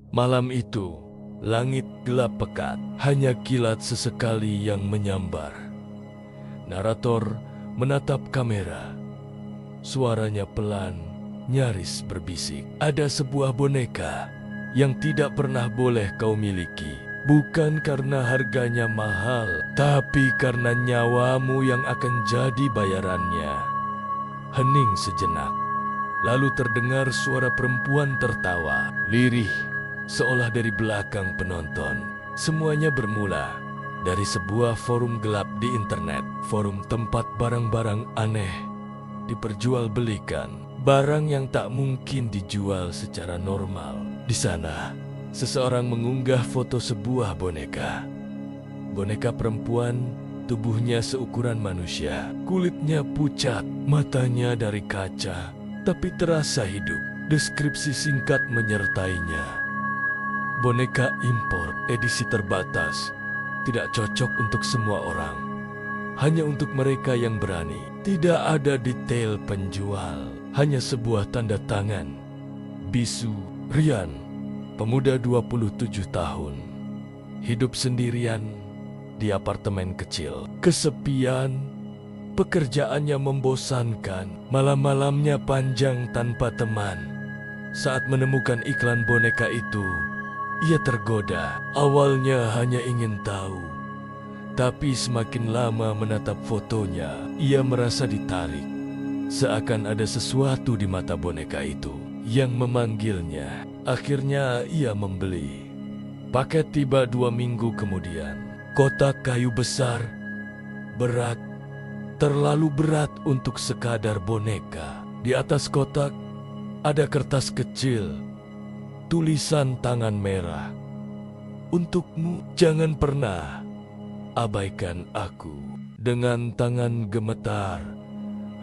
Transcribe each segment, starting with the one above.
Malam itu, langit gelap pekat, hanya kilat sesekali yang menyambar. Narator menatap kamera. Suaranya pelan, nyaris berbisik. Ada sebuah boneka yang tidak pernah boleh kau miliki. Bukan karena harganya mahal, tapi karena nyawamu yang akan jadi bayarannya. Hening sejenak. Lalu terdengar suara perempuan tertawa, lirih, seolah dari belakang penonton. Semuanya bermula dari sebuah forum gelap di internet, forum tempat barang-barang aneh diperjualbelikan, barang yang tak mungkin dijual secara normal. Di sana, seseorang mengunggah foto sebuah boneka. Boneka perempuan, tubuhnya seukuran manusia, kulitnya pucat, matanya dari kaca, tapi terasa hidup. Deskripsi singkat menyertainya. Boneka impor, edisi terbatas, tidak cocok untuk semua orang. Hanya untuk mereka yang berani. Tidak ada detail penjual, hanya sebuah tanda tangan. Bisu Rian, pemuda 27 tahun. Hidup sendirian di apartemen kecil. Kesepian, pekerjaannya membosankan, malam-malamnya panjang tanpa teman. Saat menemukan iklan boneka itu, ia tergoda. Awalnya hanya ingin tahu, tapi semakin lama menatap fotonya, ia merasa ditarik. Seakan ada sesuatu di mata boneka itu yang memanggilnya. Akhirnya ia membeli. Paket tiba 2 minggu kemudian. Kotak kayu besar, berat, terlalu berat untuk sekadar boneka. Di atas kotak ada kertas kecil, tulisan tangan merah. Untukmu, jangan pernah abaikan aku. Dengan tangan gemetar,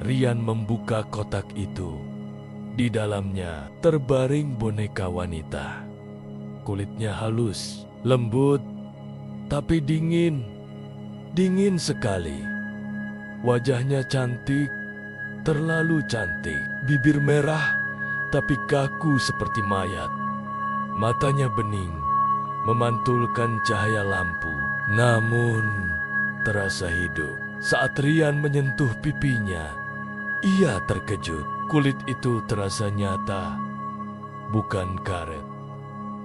Rian membuka kotak itu. Di dalamnya terbaring boneka wanita. Kulitnya halus, lembut, tapi dingin. Dingin sekali. Wajahnya cantik, terlalu cantik. Bibir merah, tapi kaku seperti mayat. Matanya bening, memantulkan cahaya lampu. Namun, terasa hidup. Saat Rian menyentuh pipinya, ia terkejut. Kulit itu terasa nyata, bukan karet,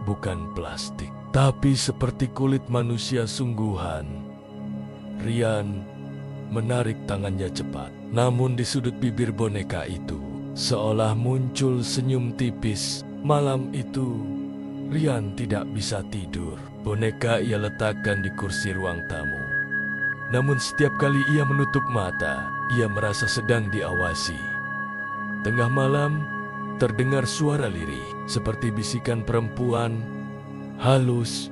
bukan plastik, tapi seperti kulit manusia sungguhan. Rian menarik tangannya cepat, namun di sudut bibir boneka itu, seolah muncul senyum tipis. Malam itu, Rian tidak bisa tidur. Boneka ia letakkan di kursi ruang tamu. Namun setiap kali ia menutup mata, ia merasa sedang diawasi. Tengah malam, terdengar suara lirih, seperti bisikan perempuan, halus,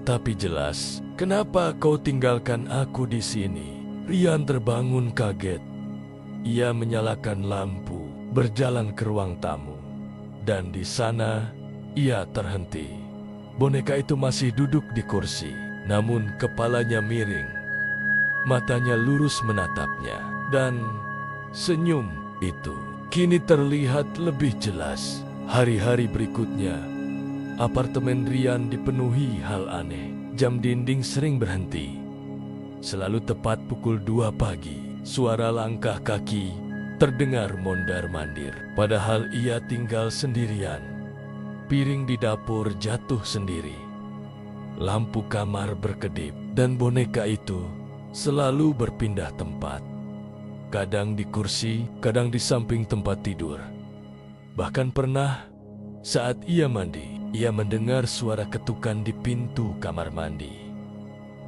tapi jelas. Kenapa kau tinggalkan aku di sini? Rian terbangun kaget. Ia menyalakan lampu, berjalan ke ruang tamu. Dan di sana, ia terhenti. Boneka itu masih duduk di kursi, namun kepalanya miring. Matanya lurus menatapnya, dan senyum itu kini terlihat lebih jelas. Hari-hari berikutnya, apartemen Rian dipenuhi hal aneh. Jam dinding sering berhenti. Selalu tepat pukul 2 pagi, suara langkah kaki terdengar mondar-mandir. Padahal ia tinggal sendirian. Piring di dapur jatuh sendiri. Lampu kamar berkedip, dan boneka itu selalu berpindah tempat. Kadang di kursi, kadang di samping tempat tidur. Bahkan pernah, saat ia mandi, ia mendengar suara ketukan di pintu kamar mandi.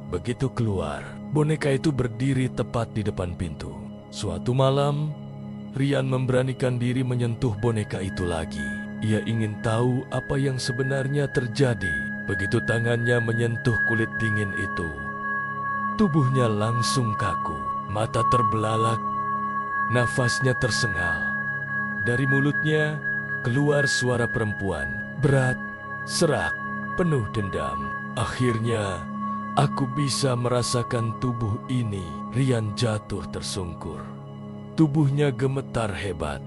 Begitu keluar, boneka itu berdiri tepat di depan pintu. Suatu malam, Rian memberanikan diri menyentuh boneka itu lagi. Ia ingin tahu apa yang sebenarnya terjadi. Begitu tangannya menyentuh kulit dingin itu, tubuhnya langsung kaku, mata terbelalak, nafasnya tersengal. Dari mulutnya keluar suara perempuan, berat, serak, penuh dendam. Akhirnya, aku bisa merasakan tubuh ini. Rian jatuh tersungkur. Tubuhnya gemetar hebat,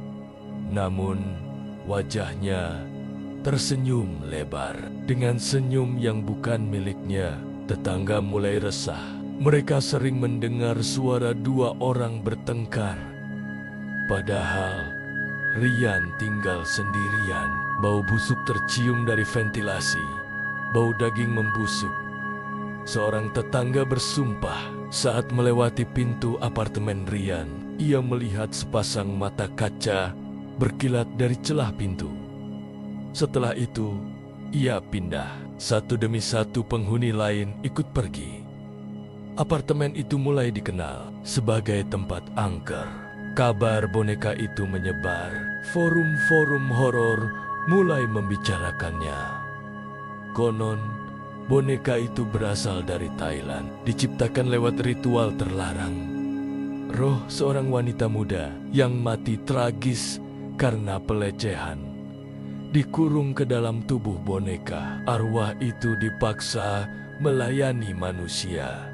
namun wajahnya tersenyum lebar. Dengan senyum yang bukan miliknya, tetangga mulai resah. Mereka sering mendengar suara dua orang bertengkar. Padahal Rian tinggal sendirian. Bau busuk tercium dari ventilasi. Bau daging membusuk. Seorang tetangga bersumpah saat melewati pintu apartemen Rian, ia melihat sepasang mata kaca berkilat dari celah pintu. Setelah itu, ia pindah. Satu demi satu penghuni lain ikut pergi. Apartemen itu mulai dikenal sebagai tempat angker. Kabar boneka itu menyebar. Forum-forum horor mulai membicarakannya. Konon, boneka itu berasal dari Thailand, diciptakan lewat ritual terlarang. Roh seorang wanita muda yang mati tragis karena pelecehan dikurung ke dalam tubuh boneka. Arwah itu dipaksa melayani manusia.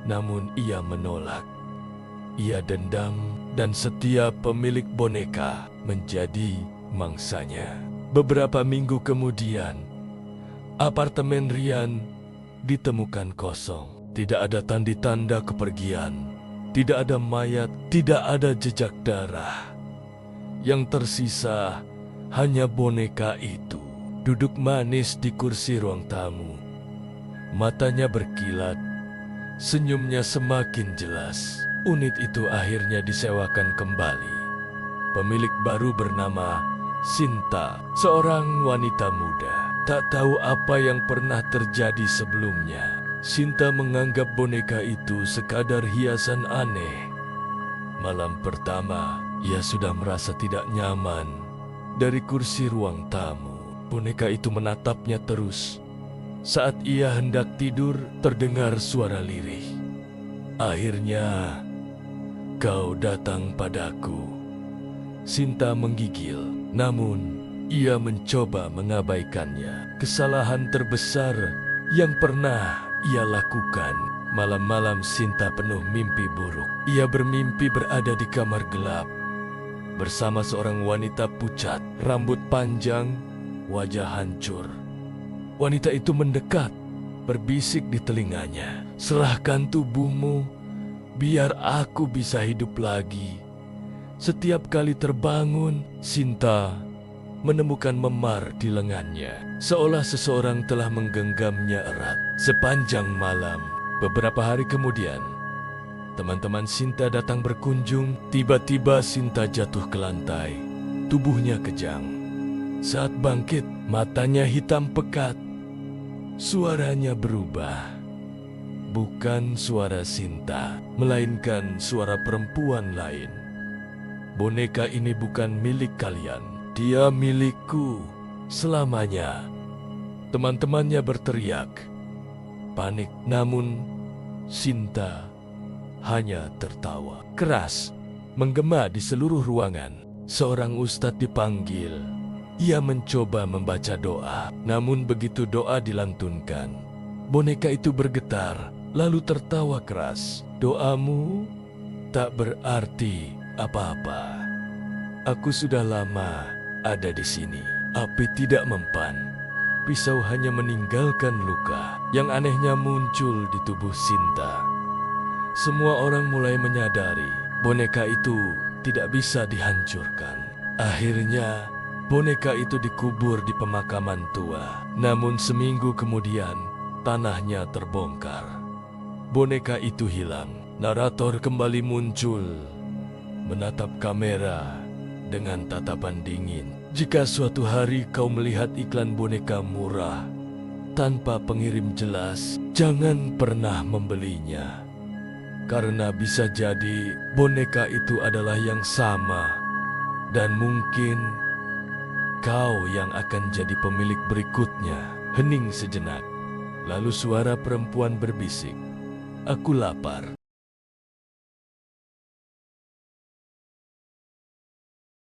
Namun ia menolak. Ia dendam dan setiap pemilik boneka menjadi mangsanya. Beberapa minggu kemudian, apartemen Rian ditemukan kosong. Tidak ada tanda-tanda kepergian. Tidak ada mayat, tidak ada jejak darah. Yang tersisa hanya boneka itu. Duduk manis di kursi ruang tamu. Matanya berkilat. Senyumnya semakin jelas. Unit itu akhirnya disewakan kembali. Pemilik baru bernama Sinta, seorang wanita muda. Tak tahu apa yang pernah terjadi sebelumnya. Sinta menganggap boneka itu sekadar hiasan aneh. Malam pertama, ia sudah merasa tidak nyaman. Dari kursi ruang tamu, boneka itu menatapnya terus. Saat ia hendak tidur, terdengar suara lirih. Akhirnya, kau datang padaku. Sinta menggigil, namun ia mencoba mengabaikannya. Kesalahan terbesar yang pernah ia lakukan. Malam-malam Sinta penuh mimpi buruk. Ia bermimpi berada di kamar gelap bersama seorang wanita pucat, rambut panjang, wajah hancur. Wanita itu mendekat, berbisik di telinganya, "Serahkan tubuhmu, biar aku bisa hidup lagi." Setiap kali terbangun, Sinta menemukan memar di lengannya, seolah seseorang telah menggenggamnya erat. Sepanjang malam, beberapa hari kemudian, teman-teman Sinta datang berkunjung. Tiba-tiba Sinta jatuh ke lantai, tubuhnya kejang. Saat bangkit, matanya hitam pekat. Suaranya berubah. Bukan suara Sinta, melainkan suara perempuan lain. "Boneka ini bukan milik kalian. Dia milikku selamanya." Teman-temannya berteriak. Panik, namun Sinta hanya tertawa keras, menggema di seluruh ruangan. Seorang ustadz dipanggil. Ia mencoba membaca doa, namun begitu doa dilantunkan, boneka itu bergetar, lalu tertawa keras. "Doamu tak berarti apa-apa. Aku sudah lama ada di sini." Api tidak mempan. Pisau hanya meninggalkan luka yang anehnya muncul di tubuh Sinta. Semua orang mulai menyadari boneka itu tidak bisa dihancurkan. Akhirnya, boneka itu dikubur di pemakaman tua. Namun seminggu kemudian, tanahnya terbongkar. Boneka itu hilang. Narator kembali muncul, menatap kamera dengan tatapan dingin. "Jika suatu hari kau melihat iklan boneka murah tanpa pengirim jelas, jangan pernah membelinya. Karena bisa jadi boneka itu adalah yang sama, dan mungkin kau yang akan jadi pemilik berikutnya." Hening sejenak, lalu suara perempuan berbisik, "Aku lapar."